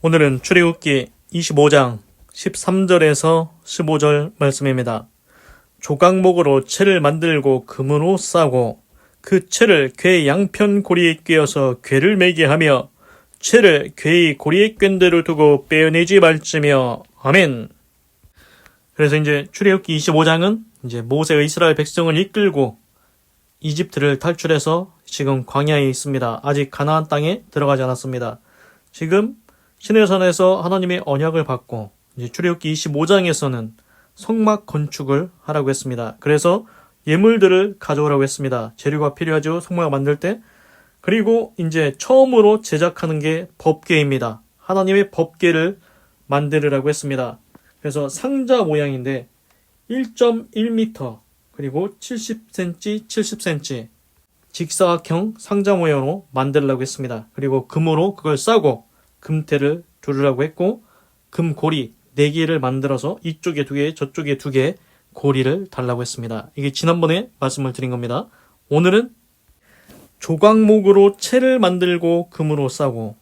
오늘은 출애굽기 25장 13절에서 15절 말씀입니다. 조각목으로 채를 만들고 금으로 싸고 그 채를 궤 양편 고리에 꿰어서 궤를 매게 하며 채를 궤의 고리에 꿰는 대로 두고 빼어내지 말지며. 아멘. 그래서 이제 출애굽기 25장은 이제 모세가 이스라엘 백성을 이끌고 이집트를 탈출해서 지금 광야에 있습니다. 아직 가나안 땅에 들어가지 않았습니다. 지금 시내산에서 하나님의 언약을 받고 이제 출애굽기 25장에서는 성막 건축을 하라고 했습니다. 그래서 예물들을 가져오라고 했습니다. 재료가 필요하죠. 성막을 만들 때. 그리고 이제 처음으로 제작하는 게 법궤입니다. 하나님의 법궤를 만들으라고 했습니다. 그래서 상자 모양인데 1.1m 그리고 70cm, 70cm 직사각형 상자 모양으로 만들려고 했습니다. 그리고 금으로 그걸 싸고 금태를 두르라고 했고 금고리 4개를 만들어서 이쪽에 2개, 저쪽에 2개 고리를 달라고 했습니다. 이게 지난번에 말씀을 드린 겁니다. 오늘은 조각목으로 채를 만들고 금으로 싸고,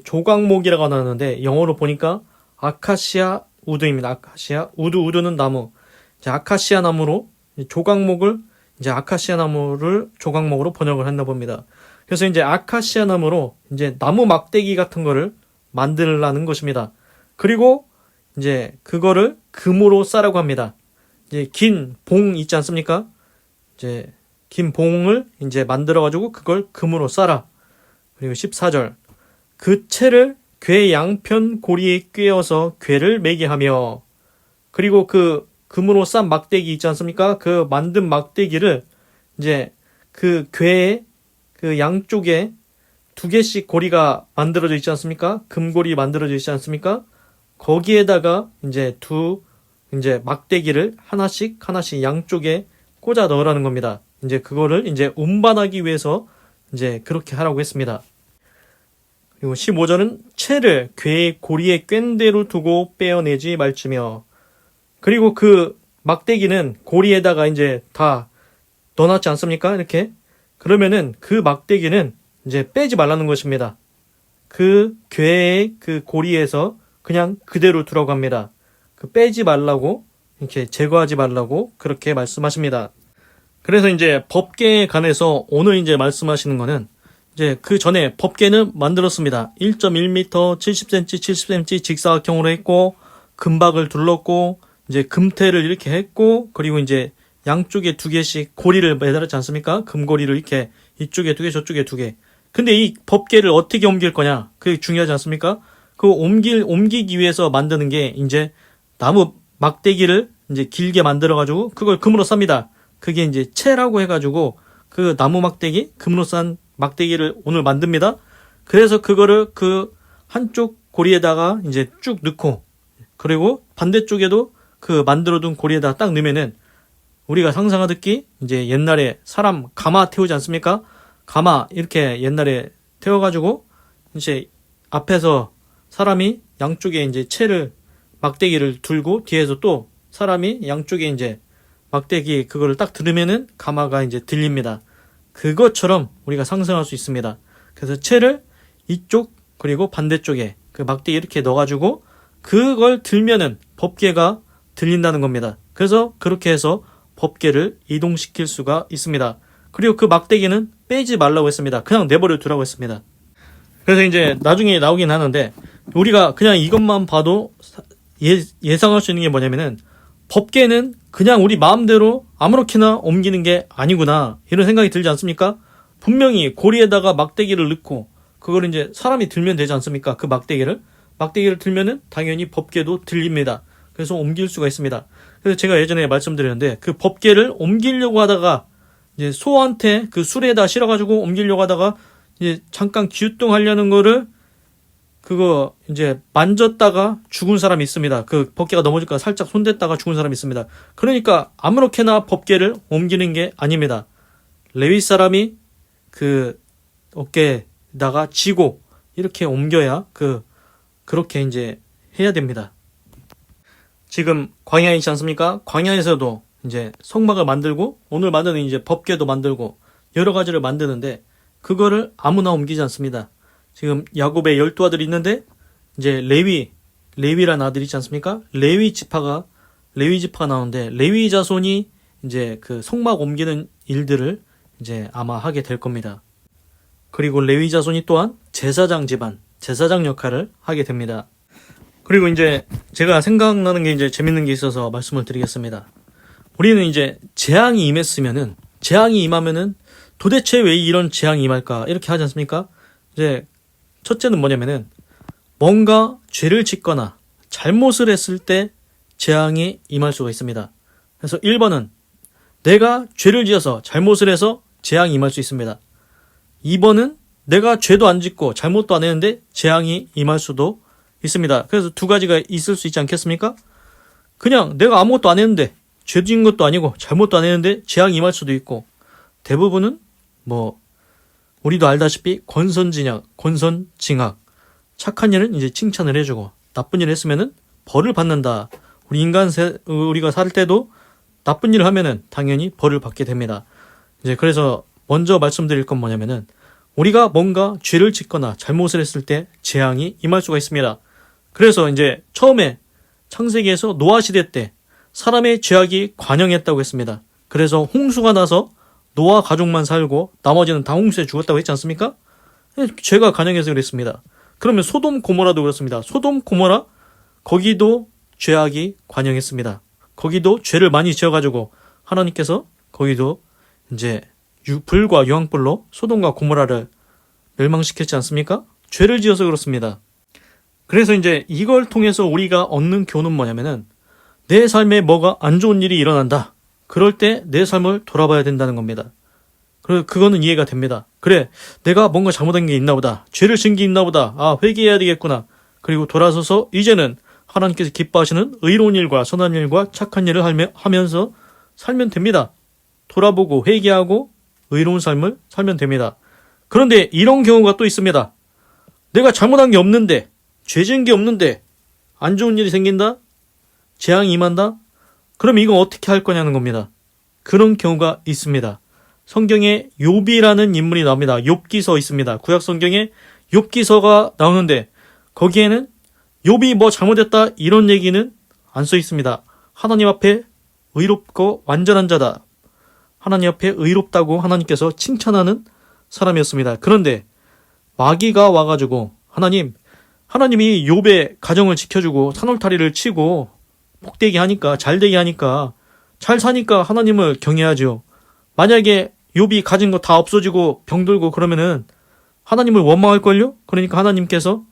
조각목이라고 나왔는데 영어로 보니까 아카시아 우드입니다. 아카시아 우드는 나무. 아카시아 나무로 조각목을 아카시아 나무를 조각목으로 번역을 했나 봅니다. 그래서 이제 아카시아 나무로 이제 나무 막대기 같은 거를 만들라는 것입니다. 그리고 이제 그거를 금으로 싸라고 합니다. 이제 긴 봉 있지 않습니까? 이제 긴 봉을 이제 만들어가지고 그걸 금으로 싸라. 그리고 14절. 그 채를 궤 양편 고리에 꿰어서 궤를 매게 하며, 그리고 그 금으로 싼 막대기 있지 않습니까? 그 만든 막대기를 이제 그 궤의 그 양쪽에 2개씩 고리가 만들어져 있지 않습니까? 금고리 만들어져 있지 않습니까? 거기에다가 이제 막대기를 하나씩 양쪽에 꽂아 넣으라는 겁니다. 이제 그거를 이제 운반하기 위해서 이제 그렇게 하라고 했습니다. 그리고 15절은 채를 궤의 고리에 꿰는 대로 두고 빼어내지 말지며, 그리고 그 막대기는 고리에다가 이제 다 넣어놨지 않습니까? 이렇게. 그러면은 그 막대기는 이제 빼지 말라는 것입니다. 그 궤의 그 고리에서 그냥 그대로 두라고 합니다. 그 빼지 말라고, 이렇게 제거하지 말라고 그렇게 말씀하십니다. 그래서 이제 법궤에 관해서 오늘 이제 말씀하시는 거는, 이제 그 전에 법궤는 만들었습니다. 1.1m, 70cm, 70cm 직사각형으로 했고, 금박을 둘렀고, 이제 금태를 이렇게 했고, 그리고 이제 양쪽에 2개씩 고리를 매달았지 않습니까? 금고리를 이렇게 이쪽에 2개, 저쪽에 2개. 근데 이 법궤를 어떻게 옮길 거냐? 그게 중요하지 않습니까? 그 옮기기 위해서 만드는 게 이제 나무 막대기를 이제 길게 만들어가지고 그걸 금으로 쌉니다. 그게 이제 채라고 해가지고 그 나무 막대기, 금으로 싼 막대기를 오늘 만듭니다. 그래서 그거를 그 한쪽 고리에다가 이제 쭉 넣고, 그리고 반대쪽에도 그 만들어둔 고리에다가 딱 넣으면은 우리가 상상하듯이 이제 옛날에 사람 가마 태우지 않습니까? 가마 이렇게 옛날에 태워가지고 이제 앞에서 사람이 양쪽에 이제 채를 막대기를 들고 뒤에서 또 사람이 양쪽에 이제 막대기 그거를 딱 들으면은 가마가 이제 들립니다. 그것처럼 우리가 상상할 수 있습니다. 그래서 채를 이쪽 그리고 반대쪽에 그 막대기 이렇게 넣어가지고 그걸 들면은 법궤가 들린다는 겁니다. 그래서 그렇게 해서 법궤를 이동시킬 수가 있습니다. 그리고 그 막대기는 빼지 말라고 했습니다. 그냥 내버려 두라고 했습니다. 그래서 이제 나중에 나오긴 하는데 우리가 그냥 이것만 봐도 예상할 수 있는 게 뭐냐면은 법궤는 그냥 우리 마음대로 아무렇게나 옮기는 게 아니구나 이런 생각이 들지 않습니까? 분명히 고리에다가 막대기를 넣고 그걸 이제 사람이 들면 되지 않습니까? 그 막대기를 들면은 당연히 법궤도 들립니다. 그래서 옮길 수가 있습니다. 그래서 제가 예전에 말씀드렸는데 그 법궤를 옮기려고 하다가 이제 소한테 그 수레에다 실어가지고 옮기려고 하다가 이제 잠깐 기우뚱하려는 거를 그거 이제 만졌다가 죽은 사람이 있습니다. 그 법궤가 넘어질까 살짝 손댔다가 죽은 사람이 있습니다. 그러니까 아무렇게나 법궤를 옮기는 게 아닙니다. 레위 사람이 그 어깨에다가 쥐고 이렇게 옮겨야 그렇게 이제 해야 됩니다. 지금 광야에 있지 않습니까? 광야에서도 이제 성막을 만들고 오늘 만드는 이제 법궤도 만들고 여러 가지를 만드는데 그거를 아무나 옮기지 않습니다. 지금 야곱의 12 아들이 있는데 이제 레위라는 아들이 있지 않습니까? 레위 지파가 나오는데 레위 자손이 이제 그 성막 옮기는 일들을 이제 아마 하게 될 겁니다. 그리고 레위 자손이 또한 제사장 집안, 제사장 역할을 하게 됩니다. 그리고 이제 제가 생각나는 게 이제 재밌는 게 있어서 말씀을 드리겠습니다. 우리는 이제 재앙이 임하면은 도대체 왜 이런 재앙이 임할까? 이렇게 하지 않습니까? 이제 첫째는 뭐냐면은 뭔가 죄를 짓거나 잘못을 했을 때 재앙이 임할 수가 있습니다. 그래서 1번은 내가 죄를 지어서 잘못을 해서 재앙이 임할 수 있습니다. 2번은 내가 죄도 안 짓고 잘못도 안 했는데 재앙이 임할 수도 있습니다. 그래서 두 가지가 있을 수 있지 않겠습니까? 그냥 내가 아무것도 안 했는데 죄 지은 것도 아니고 잘못도 안 했는데 재앙이 임할 수도 있고, 대부분은 우리도 알다시피 권선징악, 착한 일은 이제 칭찬을 해주고 나쁜 일을 했으면은 벌을 받는다. 우리가 살 때도 나쁜 일을 하면은 당연히 벌을 받게 됩니다. 이제 그래서 먼저 말씀드릴 건 뭐냐면은 우리가 뭔가 죄를 짓거나 잘못을 했을 때 재앙이 임할 수가 있습니다. 그래서 이제 처음에 창세기에서 노아 시대 때 사람의 죄악이 관영했다고 했습니다. 그래서 홍수가 나서 노아 가족만 살고 나머지는 다 홍수에 죽었다고 했지 않습니까? 죄가 관영해서 그랬습니다. 그러면 소돔 고모라도 그렇습니다. 소돔 고모라 거기도 죄악이 관영했습니다. 거기도 죄를 많이 지어가지고 하나님께서 거기도 이제 불과 유황불로 소돔과 고모라를 멸망시켰지 않습니까? 죄를 지어서 그렇습니다. 그래서 이제 이걸 통해서 우리가 얻는 교훈은 뭐냐면은 내 삶에 뭐가 안 좋은 일이 일어난다. 그럴 때 내 삶을 돌아봐야 된다는 겁니다. 그거는 이해가 됩니다. 그래, 내가 뭔가 잘못한 게 있나 보다. 죄를 지은 게 있나 보다. 회개해야 되겠구나. 그리고 돌아서서 이제는 하나님께서 기뻐하시는 의로운 일과 선한 일과 착한 일을 하면서 살면 됩니다. 돌아보고 회개하고 의로운 삶을 살면 됩니다. 그런데 이런 경우가 또 있습니다. 내가 잘못한 게 없는데, 죄 지은 게 없는데 안 좋은 일이 생긴다? 재앙이 임한다? 그럼 이거 어떻게 할 거냐는 겁니다. 그런 경우가 있습니다. 성경에 욥이라는 인물이 나옵니다. 욥기서 있습니다. 구약 성경에 욥기서가 나오는데 거기에는 욥이 뭐 잘못했다 이런 얘기는 안 써 있습니다. 하나님 앞에 의롭고 완전한 자다. 하나님 앞에 의롭다고 하나님께서 칭찬하는 사람이었습니다. 그런데 마귀가 와가지고 하나님이 욥의 가정을 지켜주고 산울타리를 치고 복되게 하니까, 잘되게 하니까, 잘 사니까 하나님을 경외하죠. 만약에 욥이 가진 거 다 없어지고 병들고 그러면은 하나님을 원망할걸요? 그러니까 하나님께서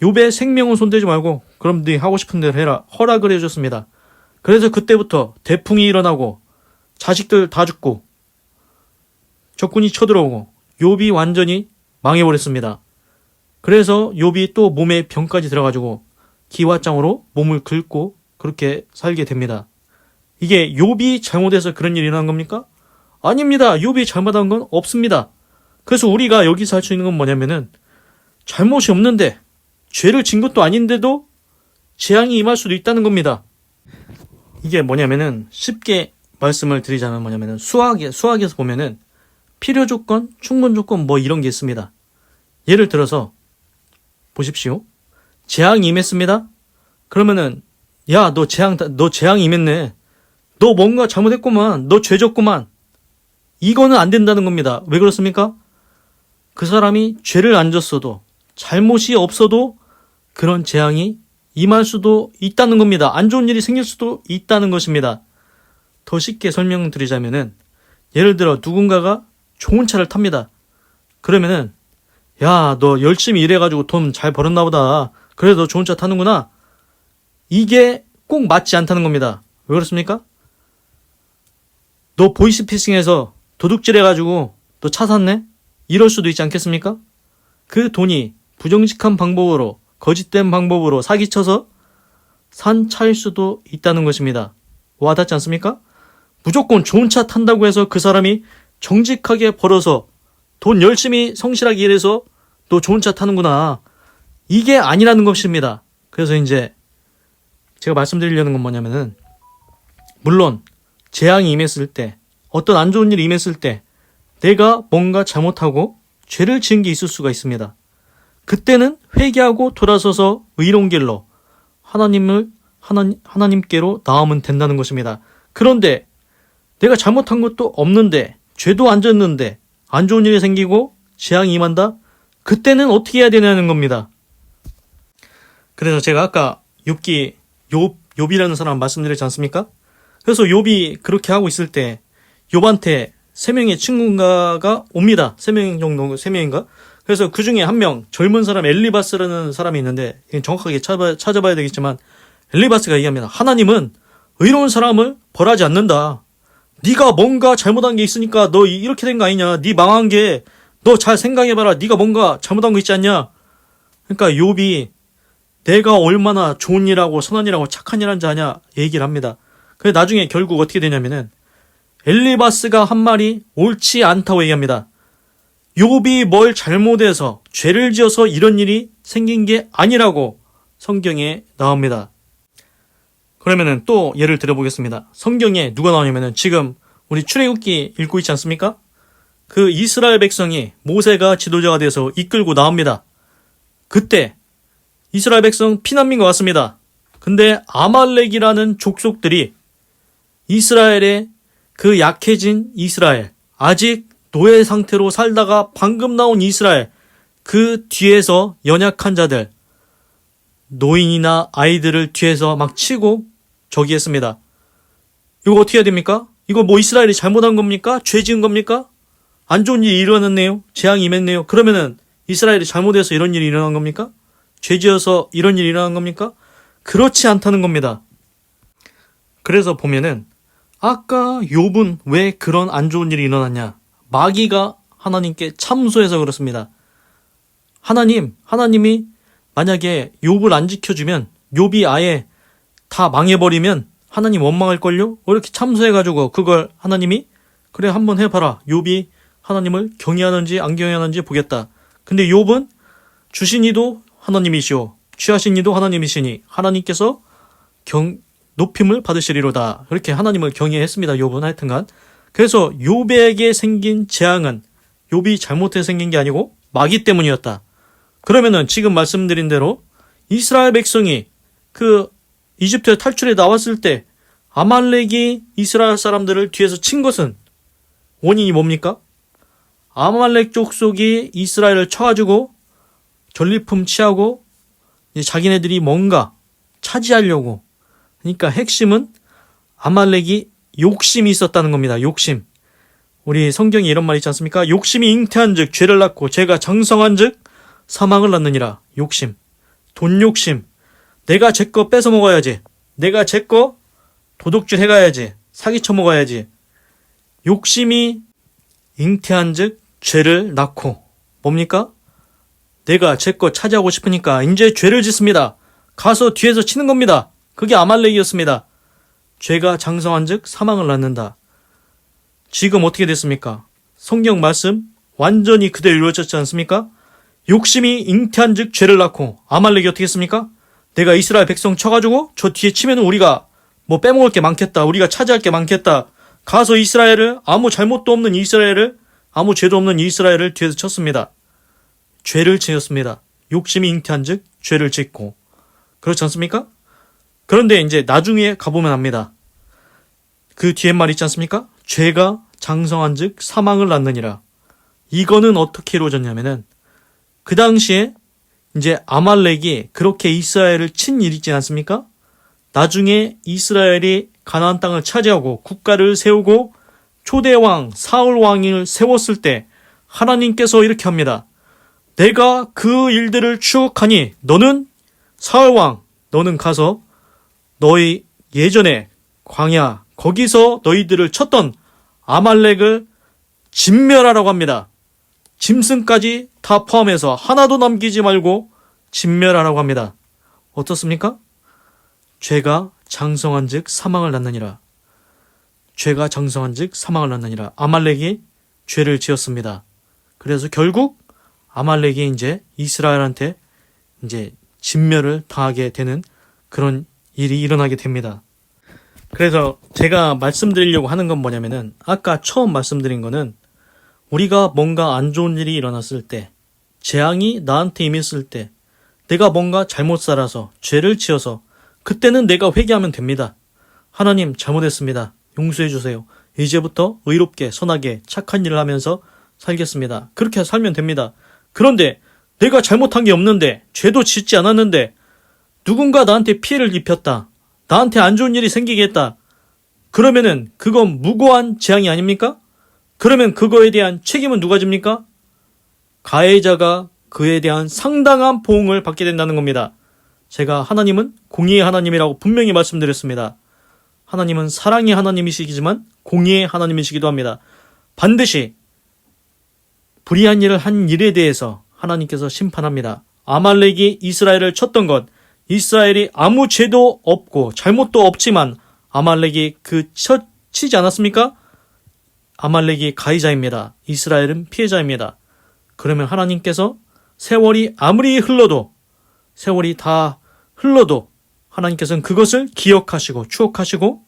욥의 생명은 손대지 말고 그럼 네 하고 싶은 대로 해라 허락을 해줬습니다. 그래서 그때부터 대풍이 일어나고 자식들 다 죽고 적군이 쳐들어오고 욥이 완전히 망해버렸습니다. 그래서 욥이 또 몸에 병까지 들어가지고 기와장으로 몸을 긁고 그렇게 살게 됩니다. 이게 욥이 잘못해서 그런 일이 일어난 겁니까? 아닙니다. 욥이 잘못한 건 없습니다. 그래서 우리가 여기서 할 수 있는 건 뭐냐면은 잘못이 없는데 죄를 진 것도 아닌데도 재앙이 임할 수도 있다는 겁니다. 이게 뭐냐면은 쉽게 말씀을 드리자면 뭐냐면은 수학에서 보면은 필요 조건, 충분 조건 뭐 이런 게 있습니다. 예를 들어서 보십시오. 재앙이 임했습니다. 그러면은 야, 너 재앙이 임했네. 너 뭔가 잘못했구만. 너 죄 졌구만. 이거는 안 된다는 겁니다. 왜 그렇습니까? 그 사람이 죄를 안 졌어도 잘못이 없어도 그런 재앙이 임할 수도 있다는 겁니다. 안 좋은 일이 생길 수도 있다는 것입니다. 더 쉽게 설명드리자면은 예를 들어 누군가가 좋은 차를 탑니다. 그러면은 야, 너 열심히 일해가지고 돈 잘 벌었나 보다. 그래서 너 좋은 차 타는구나. 이게 꼭 맞지 않다는 겁니다. 왜 그렇습니까? 너 보이스피싱해서 도둑질해가지고 너 차 샀네? 이럴 수도 있지 않겠습니까? 그 돈이 부정직한 방법으로 거짓된 방법으로 사기쳐서 산 차일 수도 있다는 것입니다. 와닿지 않습니까? 무조건 좋은 차 탄다고 해서 그 사람이 정직하게 벌어서 돈 열심히 성실하게 일해서 너 좋은 차 타는구나. 이게 아니라는 것입니다. 그래서 이제 제가 말씀드리려는 건 뭐냐면은 물론 재앙이 임했을 때 어떤 안 좋은 일이 임했을 때 내가 뭔가 잘못하고 죄를 지은 게 있을 수가 있습니다. 그때는 회개하고 돌아서서 의로운 길로 하나님께로 나오면 된다는 것입니다. 그런데 내가 잘못한 것도 없는데, 죄도 안 졌는데, 안 좋은 일이 생기고 재앙이 임한다? 그때는 어떻게 해야 되냐는 겁니다. 그래서 제가 아까 욥이라는 사람 말씀드렸지 않습니까? 그래서 욥이 그렇게 하고 있을 때 욥한테 3명의 친구가 옵니다. 3명인가? 그래서 그 중에 한 명, 젊은 사람 엘리바스라는 사람이 있는데, 정확하게 찾아봐야 되겠지만, 엘리바스가 얘기합니다. 하나님은 의로운 사람을 벌하지 않는다. 네가 뭔가 잘못한 게 있으니까 너 이렇게 된 거 아니냐. 네 망한 게 너 잘 생각해봐라. 네가 뭔가 잘못한 거 있지 않냐. 그러니까 욥이 내가 얼마나 좋은 일하고 선한 일하고 착한 일 한지 아냐 얘기를 합니다. 그래 나중에 결국 어떻게 되냐면은 엘리바스가 한 말이 옳지 않다고 얘기합니다. 욥이 뭘 잘못해서 죄를 지어서 이런 일이 생긴 게 아니라고 성경에 나옵니다. 그러면은 또 예를 들어보겠습니다. 성경에 누가 나오냐면은 지금 우리 출애굽기 읽고 있지 않습니까? 그 이스라엘 백성이 모세가 지도자가 돼서 이끌고 나옵니다. 그때 이스라엘 백성 피난민과 왔습니다. 근데 아말렉이라는 족속들이 이스라엘의 그 약해진 이스라엘, 아직 노예 상태로 살다가 방금 나온 이스라엘, 그 뒤에서 연약한 자들, 노인이나 아이들을 뒤에서 막 치고 저기 했습니다. 이거 어떻게 해야 됩니까? 이거 뭐 이스라엘이 잘못한 겁니까? 죄 지은 겁니까? 안 좋은 일이 일어났네요? 재앙이 임했네요? 그러면은 이스라엘이 잘못해서 이런 일이 일어난 겁니까? 죄 지어서 이런 일이 일어난 겁니까? 그렇지 않다는 겁니다. 그래서 보면은 아까 욥은 왜 그런 안 좋은 일이 일어났냐? 마귀가 하나님께 참소해서 그렇습니다. 하나님이 만약에 욥을 안 지켜주면, 욥이 아예 다 망해버리면 하나님 원망할걸요? 이렇게 참소해가지고 그걸 하나님이 그래 한번 해봐라. 욥이 하나님을 경외하는지 안 경외하는지 보겠다. 근데 욥은 주신 이도 하나님이시오, 취하신 이도 하나님이시니 하나님께서 높임을 받으시리로다. 그렇게 하나님을 경외했습니다. 욥은 하여튼간. 그래서 욥에게 생긴 재앙은 욥이 잘못해서 생긴 게 아니고 마귀 때문이었다. 그러면은 지금 말씀드린 대로 이스라엘 백성이 그 이집트에 탈출해 나왔을 때 아말렉이 이스라엘 사람들을 뒤에서 친 것은 원인이 뭡니까? 아말렉 족속이 이스라엘을 쳐가지고 전리품 취하고 이제 자기네들이 뭔가 차지하려고. 그러니까 핵심은 아말렉이 욕심이 있었다는 겁니다. 욕심. 우리 성경에 이런 말 있지 않습니까? 욕심이 잉태한 즉 죄를 낳고 죄가 장성한 즉 사망을 낳느니라. 욕심. 돈 욕심. 내가 제 거 뺏어 먹어야지. 내가 제 거 도둑질 해가야지. 사기쳐 먹어야지. 욕심이 잉태한 즉 죄를 낳고. 뭡니까? 내가 제 거 차지하고 싶으니까 이제 죄를 짓습니다. 가서 뒤에서 치는 겁니다. 그게 아말렉이었습니다. 죄가 장성한 즉 사망을 낳는다. 지금 어떻게 됐습니까? 성경 말씀 완전히 그대로 이루어졌지 않습니까? 욕심이 잉태한 즉 죄를 낳고. 아말렉이 어떻게 했습니까? 내가 이스라엘 백성 쳐가지고 저 뒤에 치면은 우리가 뭐 빼먹을 게 많겠다. 우리가 차지할 게 많겠다. 가서 이스라엘을, 아무 잘못도 없는 이스라엘을, 아무 죄도 없는 이스라엘을 뒤에서 쳤습니다. 죄를 지었습니다. 욕심이 잉태한 즉 죄를 짓고. 그렇지 않습니까? 그런데 이제 나중에 가보면 압니다. 그 뒤에 말 있지 않습니까? 죄가 장성한 즉 사망을 낳느니라. 이거는 어떻게 이루어졌냐면은 그 당시에 이제 아말렉이 그렇게 이스라엘을 친 일이 있지 않습니까? 나중에 이스라엘이 가나안 땅을 차지하고 국가를 세우고 초대왕 사울 왕을 세웠을 때 하나님께서 이렇게 합니다. 내가 그 일들을 추억하니 너는 사울 왕, 너는 가서 너희 예전에 광야 거기서 너희들을 쳤던 아말렉을 진멸하라고 합니다. 짐승까지 다 포함해서 하나도 남기지 말고 진멸하라고 합니다. 어떻습니까? 죄가 장성한 즉 사망을 낳느니라. 죄가 장성한 즉 사망을 낳느니라. 아말렉이 죄를 지었습니다. 그래서 결국 아말렉이 이제 이스라엘한테 이제 진멸을 당하게 되는 그런 일이 일어나게 됩니다. 그래서 제가 말씀드리려고 하는 건 뭐냐면은 아까 처음 말씀드린 거는 우리가 뭔가 안 좋은 일이 일어났을 때, 재앙이 나한테 임했을 때 내가 뭔가 잘못 살아서 죄를 지어서 그때는 내가 회개하면 됩니다. 하나님 잘못했습니다. 용서해 주세요. 이제부터 의롭게 선하게 착한 일을 하면서 살겠습니다. 그렇게 살면 됩니다. 그런데 내가 잘못한 게 없는데 죄도 짓지 않았는데 누군가 나한테 피해를 입혔다. 나한테 안 좋은 일이 생기게 했다. 그러면은 그건 무고한 재앙이 아닙니까? 그러면 그거에 대한 책임은 누가 집니까? 가해자가 그에 대한 상당한 보응을 받게 된다는 겁니다. 제가 하나님은 공의의 하나님이라고 분명히 말씀드렸습니다. 하나님은 사랑의 하나님이시지만 공의의 하나님이시기도 합니다. 반드시 불의한 일을 한 일에 대해서 하나님께서 심판합니다. 아말렉이 이스라엘을 쳤던 것, 이스라엘이 아무 죄도 없고 잘못도 없지만 아말렉이 치지 않았습니까? 아말렉이 가해자입니다. 이스라엘은 피해자입니다. 그러면 하나님께서 세월이 아무리 흘러도 세월이 다 흘러도 하나님께서는 그것을 기억하시고 추억하시고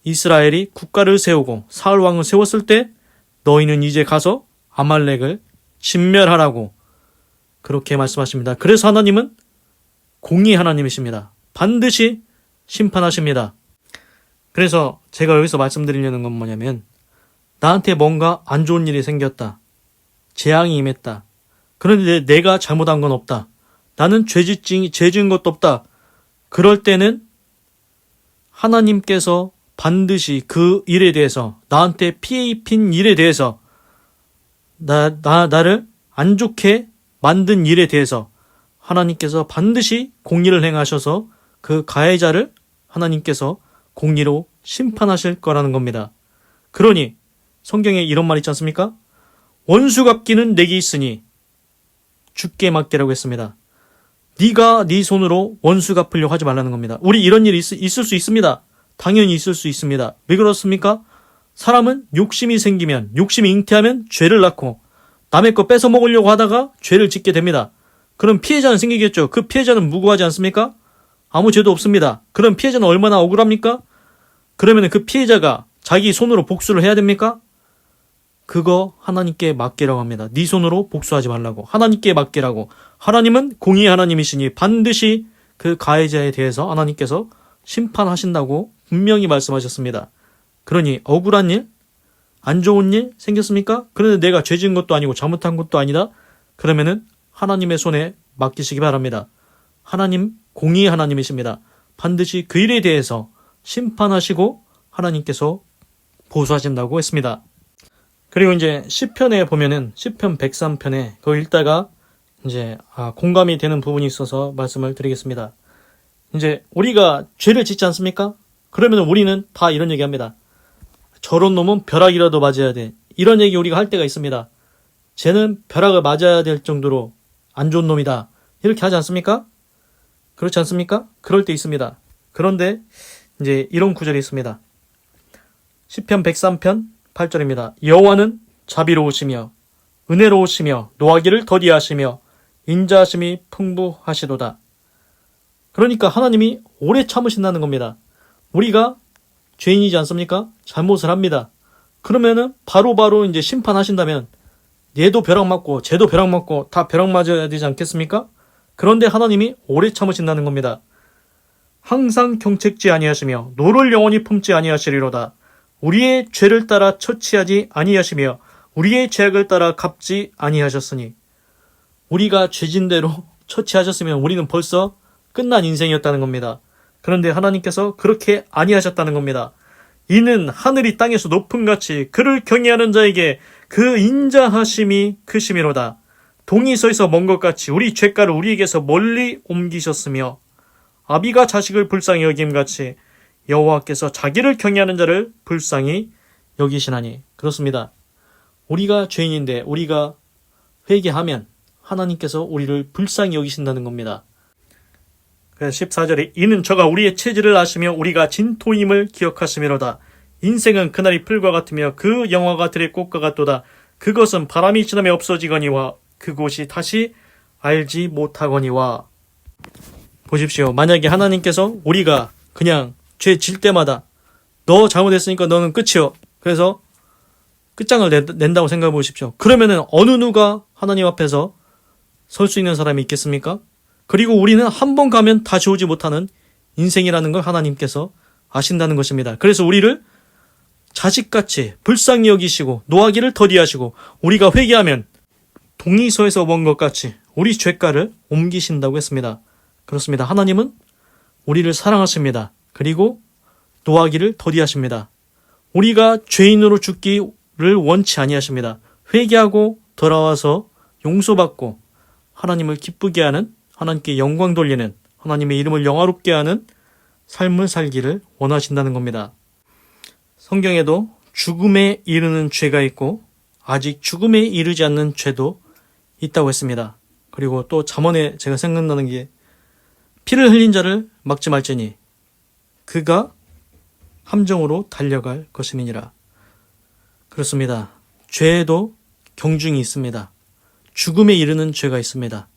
이스라엘이 국가를 세우고 사울 왕을 세웠을 때 너희는 이제 가서 아말렉을 진멸하라고 그렇게 말씀하십니다. 그래서 하나님은 공의의 하나님이십니다. 반드시 심판하십니다. 그래서 제가 여기서 말씀드리려는 건 뭐냐면 나한테 뭔가 안 좋은 일이 생겼다. 재앙이 임했다. 그런데 내가 잘못한 건 없다. 나는 죄 지은 것도 없다. 그럴 때는 하나님께서 반드시 그 일에 대해서 나한테 피해 입힌 일에 대해서 나를 안 좋게 만든 일에 대해서 하나님께서 반드시 공의를 행하셔서 그 가해자를 하나님께서 공의로 심판하실 거라는 겁니다. 그러니 성경에 이런 말 있지 않습니까? 원수 갚기는 내게 있으니 죽게 맡기라고 했습니다. 네가 네 손으로 원수 갚으려고 하지 말라는 겁니다. 우리 이런 일이 있을 수 있습니다. 당연히 있을 수 있습니다. 왜 그렇습니까? 사람은 욕심이 생기면, 욕심이 잉태하면 죄를 낳고 남의 거 뺏어 먹으려고 하다가 죄를 짓게 됩니다. 그럼 피해자는 생기겠죠. 그 피해자는 무고하지 않습니까? 아무 죄도 없습니다. 그럼 피해자는 얼마나 억울합니까? 그러면 그 피해자가 자기 손으로 복수를 해야 됩니까? 그거 하나님께 맡기라고 합니다. 네 손으로 복수하지 말라고. 하나님께 맡기라고. 하나님은 공의의 하나님이시니 반드시 그 가해자에 대해서 하나님께서 심판하신다고 분명히 말씀하셨습니다. 그러니 억울한 일, 안 좋은 일 생겼습니까? 그런데 내가 죄 지은 것도 아니고 잘못한 것도 아니다? 그러면은 하나님의 손에 맡기시기 바랍니다. 하나님, 공의의 하나님이십니다. 반드시 그 일에 대해서 심판하시고 하나님께서 보수하신다고 했습니다. 그리고 이제 시편에 보면은 시편 103편에 그거 읽다가 이제 공감이 되는 부분이 있어서 말씀을 드리겠습니다. 이제 우리가 죄를 짓지 않습니까? 그러면 우리는 다 이런 얘기합니다. 저런 놈은 벼락이라도 맞아야 돼. 이런 얘기 우리가 할 때가 있습니다. 쟤는 벼락을 맞아야 될 정도로 안 좋은 놈이다. 이렇게 하지 않습니까? 그렇지 않습니까? 그럴 때 있습니다. 그런데 이제 이런 구절이 있습니다. 시편 103편 8절입니다. 여호와는 자비로우시며 은혜로우시며 노하기를 더디하시며 인자하심이 풍부하시도다. 그러니까 하나님이 오래 참으신다는 겁니다. 우리가 죄인이지 않습니까? 잘못을 합니다. 그러면은 바로바로 이제 심판하신다면 얘도 벼락 맞고 쟤도 벼락 맞고 다 벼락 맞아야 되지 않겠습니까? 그런데 하나님이 오래 참으신다는 겁니다. 항상 경책지 아니하시며 노를 영원히 품지 아니하시리로다. 우리의 죄를 따라 처치하지 아니하시며 우리의 죄악을 따라 갚지 아니하셨으니 우리가 죄진 대로 처치하셨으면 우리는 벌써 끝난 인생이었다는 겁니다. 그런데 하나님께서 그렇게 아니하셨다는 겁니다. 이는 하늘이 땅에서 높은 같이 그를 경외하는 자에게 그 인자하심이 크심이로다. 동이 서에서 먼 것 같이 우리 죄가를 우리에게서 멀리 옮기셨으며 아비가 자식을 불쌍히 여김같이 여호와께서 자기를 경외하는 자를 불쌍히 여기시나니. 그렇습니다. 우리가 죄인인데 우리가 회개하면 하나님께서 우리를 불쌍히 여기신다는 겁니다. 그래서 14절에 이는 저가 우리의 체질을 아시며 우리가 진토임을 기억하시미로다. 인생은 그날이 풀과 같으며 그 영화가 들의 꽃과 같도다. 그것은 바람이 지나며 없어지거니와 그곳이 다시 알지 못하거니와. 보십시오. 만약에 하나님께서 우리가 그냥 죄 질 때마다 너 잘못했으니까 너는 끝이요. 그래서 끝장을 낸다고 생각해 보십시오. 그러면은 어느 누가 하나님 앞에서 설 수 있는 사람이 있겠습니까? 그리고 우리는 한 번 가면 다시 오지 못하는 인생이라는 걸 하나님께서 아신다는 것입니다. 그래서 우리를 자식같이 불쌍히 여기시고 노하기를 더디하시고 우리가 회개하면 동의서에서 본 것 같이 우리 죄가를 옮기신다고 했습니다. 그렇습니다. 하나님은 우리를 사랑하십니다. 그리고 노하기를 더디하십니다. 우리가 죄인으로 죽기를 원치 아니하십니다. 회개하고 돌아와서 용서받고 하나님을 기쁘게 하는, 하나님께 영광 돌리는, 하나님의 이름을 영화롭게 하는 삶을 살기를 원하신다는 겁니다. 성경에도 죽음에 이르는 죄가 있고 아직 죽음에 이르지 않는 죄도 있다고 했습니다. 그리고 또 잠언에 제가 생각나는 게 피를 흘린 자를 막지 말지니 그가 함정으로 달려갈 것임이니라. 그렇습니다. 죄에도 경중이 있습니다. 죽음에 이르는 죄가 있습니다.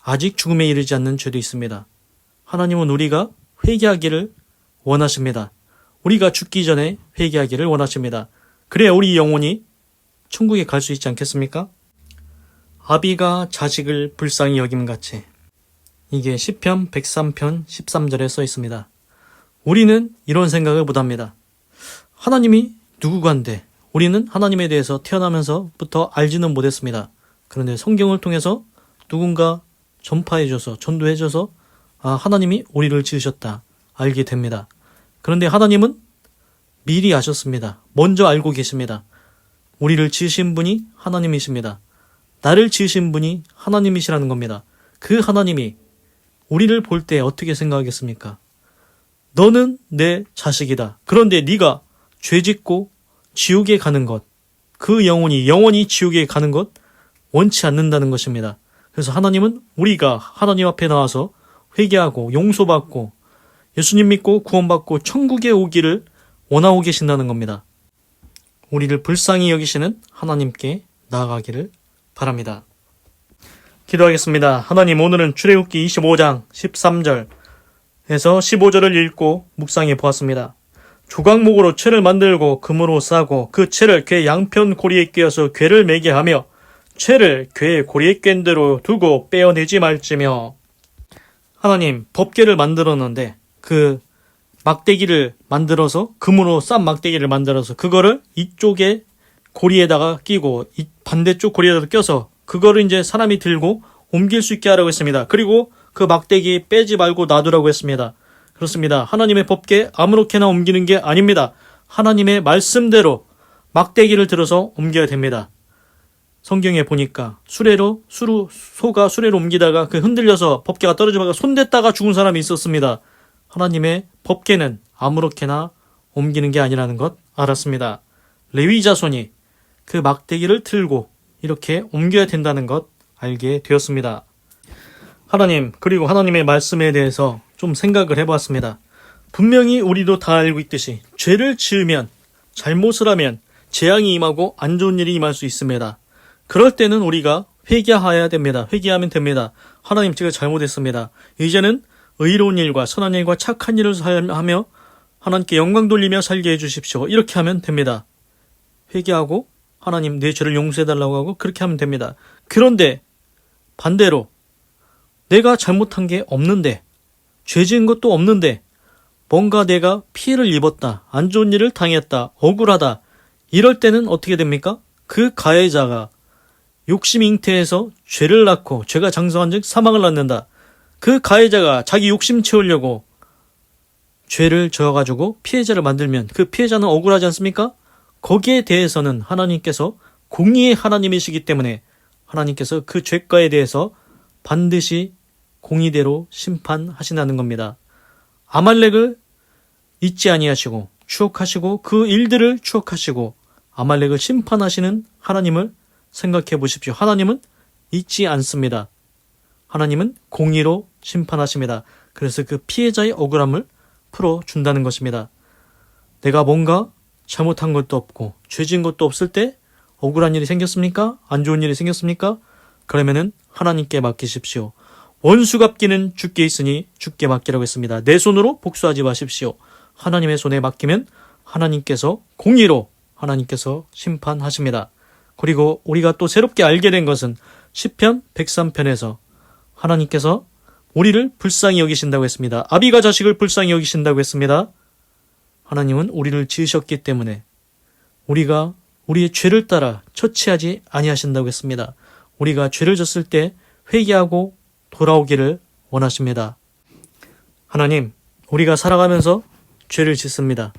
아직 죽음에 이르지 않는 죄도 있습니다. 하나님은 우리가 회개하기를 원하십니다. 우리가 죽기 전에 회개하기를 원하십니다. 그래야 우리 영혼이 천국에 갈 수 있지 않겠습니까? 아비가 자식을 불쌍히 여김같이. 이게 시편 103편 13절에 써 있습니다. 우리는 이런 생각을 못합니다. 하나님이 누구간데 우리는 하나님에 대해서 태어나면서부터 알지는 못했습니다. 그런데 성경을 통해서 누군가 전파해줘서 전도해줘서 하나님이 우리를 지으셨다 알게 됩니다. 그런데 하나님은 미리 아셨습니다. 먼저 알고 계십니다. 우리를 지으신 분이 하나님이십니다. 나를 지으신 분이 하나님이시라는 겁니다. 그 하나님이 우리를 볼 때 어떻게 생각하겠습니까? 너는 내 자식이다. 그런데 네가 죄짓고 지옥에 가는 것, 그 영원히 지옥에 가는 것 원치 않는다는 것입니다. 그래서 하나님은 우리가 하나님 앞에 나와서 회개하고 용서받고 예수님 믿고 구원받고 천국에 오기를 원하고 계신다는 겁니다. 우리를 불쌍히 여기시는 하나님께 나아가기를 바랍니다. 기도하겠습니다. 하나님, 오늘은 출애굽기 25장 13절에서 15절을 읽고 묵상해 보았습니다. 조각목으로 채를 만들고 금으로 싸고 그 채를 궤 양편 고리에 꿰어서 궤를 매게 하며 채를 궤 고리에 꿰은 대로 두고 빼어내지 말지며. 하나님, 법궤를 만들었는데 그 막대기를 만들어서 금으로 싼 막대기를 만들어서 그거를 이쪽에 고리에다가 끼고 이 반대쪽 고리에다가 껴서 그거를 이제 사람이 들고 옮길 수 있게 하라고 했습니다. 그리고 그 막대기 빼지 말고 놔두라고 했습니다. 그렇습니다. 하나님의 법궤 아무렇게나 옮기는 게 아닙니다. 하나님의 말씀대로 막대기를 들어서 옮겨야 됩니다. 성경에 보니까 소가 수레로 옮기다가 그 흔들려서 법궤가 떨어지다가 손댔다가 죽은 사람이 있었습니다. 하나님의 법궤는 아무렇게나 옮기는 게 아니라는 것 알았습니다. 레위 자손이 그 막대기를 들고 이렇게 옮겨야 된다는 것 알게 되었습니다. 하나님, 그리고 하나님의 말씀에 대해서 좀 생각을 해봤습니다. 분명히 우리도 다 알고 있듯이 죄를 지으면, 잘못을 하면 재앙이 임하고 안 좋은 일이 임할 수 있습니다. 그럴 때는 우리가 회개해야 됩니다. 회개하면 됩니다. 하나님, 제가 잘못했습니다. 이제는 의로운 일과 선한 일과 착한 일을 하며 하나님께 영광 돌리며 살게 해주십시오. 이렇게 하면 됩니다. 회개하고 하나님 내 죄를 용서해달라고 하고 그렇게 하면 됩니다. 그런데 반대로 내가 잘못한 게 없는데, 죄 지은 것도 없는데 뭔가 내가 피해를 입었다, 안 좋은 일을 당했다, 억울하다, 이럴 때는 어떻게 됩니까? 그 가해자가 욕심 잉태해서 죄를 낳고 죄가 장성한 즉 사망을 낳는다. 그 가해자가 자기 욕심 채우려고 죄를 저어가지고 피해자를 만들면 그 피해자는 억울하지 않습니까? 거기에 대해서는 하나님께서 공의의 하나님이시기 때문에 하나님께서 그 죄가에 대해서 반드시 공의대로 심판하신다는 겁니다. 아말렉을 잊지 아니하시고 추억하시고 그 일들을 추억하시고 아말렉을 심판하시는 하나님을 생각해 보십시오. 하나님은 잊지 않습니다. 하나님은 공의로 심판하십니다. 그래서 그 피해자의 억울함을 풀어준다는 것입니다. 내가 뭔가 잘못한 것도 없고 죄진 것도 없을 때 억울한 일이 생겼습니까? 안 좋은 일이 생겼습니까? 그러면은 하나님께 맡기십시오. 원수 갚기는 주께 있으니 주께 맡기라고 했습니다. 내 손으로 복수하지 마십시오. 하나님의 손에 맡기면 하나님께서 공의로 하나님께서 심판하십니다. 그리고 우리가 또 새롭게 알게 된 것은 시편 103편에서 하나님께서 우리를 불쌍히 여기신다고 했습니다. 아비가 자식을 불쌍히 여기신다고 했습니다. 하나님은 우리를 지으셨기 때문에 우리가 우리의 죄를 따라 처치하지 아니하신다고 했습니다. 우리가 죄를 졌을 때 회개하고 돌아오기를 원하십니다. 하나님, 우리가 살아가면서 죄를 짓습니다.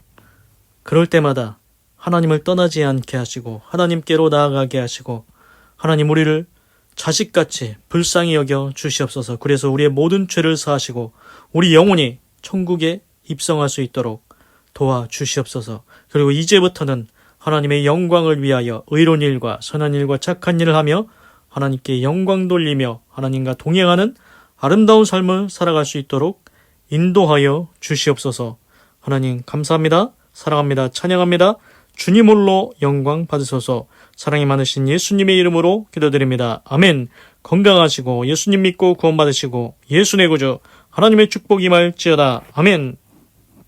그럴 때마다 하나님을 떠나지 않게 하시고 하나님께로 나아가게 하시고 하나님 우리를 자식같이 불쌍히 여겨 주시옵소서. 그래서 우리의 모든 죄를 사하시고 우리 영혼이 천국에 입성할 수 있도록 도와주시옵소서. 그리고 이제부터는 하나님의 영광을 위하여 의로운 일과 선한 일과 착한 일을 하며 하나님께 영광 돌리며 하나님과 동행하는 아름다운 삶을 살아갈 수 있도록 인도하여 주시옵소서. 하나님 감사합니다. 사랑합니다. 찬양합니다. 주님 홀로 영광 받으소서. 사랑이 많으신 예수님의 이름으로 기도드립니다. 아멘. 건강하시고 예수님 믿고 구원받으시고 예수 내 구주 하나님의 축복이 임할지어다. 아멘.